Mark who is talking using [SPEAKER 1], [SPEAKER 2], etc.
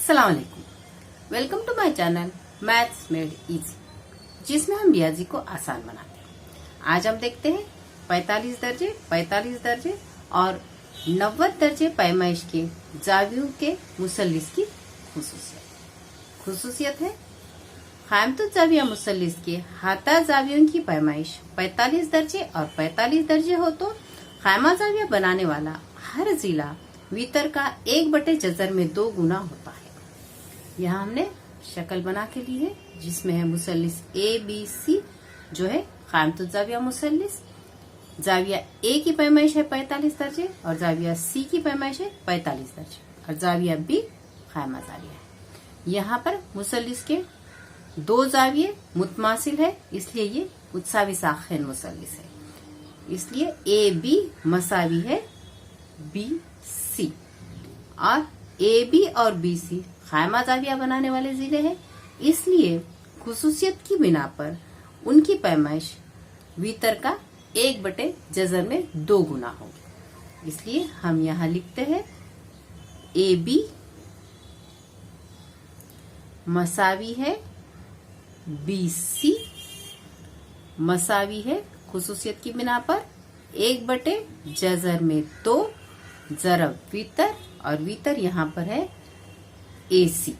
[SPEAKER 1] अस्सलाम वालेकुम। Welcome to my channel maths made easy, जिसमें हम रियाजी को आसान बनाते हैं। आज हम देखते हैं 45 दर्जे और 90 दर्जे पैमाइश के जावियों के मुसल्लिस की खुसूसियत है। खामतुत जाविया मुसल्लिस के हाथा जावियों की पैमाइश 45 दर्जे और 45 दर्जे हो तो खामा जाविया बनाने वाला हर जिला वितर का 1/जजर में 2 गुना होता है। यहाँ हमने शक्ल बना के ली है, जिसमें है मुसल्लिस ABC जो है खामतुत जाविया मुसल्लिस। जाविया A की पैमाइश है 45 दर्जे और जाविया C की पैमाइश है 45 दर्जे और जाविया B खामा जाविया है। यहाँ पर मुसल्लिस के 2 जाविये मुतमासिल है, इसलिए ये मुतसावी साखिन मुसल्लिस है। इसलिए AB मसावी है BC और AB और BC खामा जाविया बनाने वाले जिले हैं, इसलिए खुसूसियत की बिना पर उनकी पैमाइश वितर का 1/जजर में 2 गुना होगी। इसलिए हम यहाँ लिखते हैं AB मसावी है BC मसावी है खुसूसियत की बिना पर 1/जजर में 2 जरब वितर और वितर यहाँ पर है AC।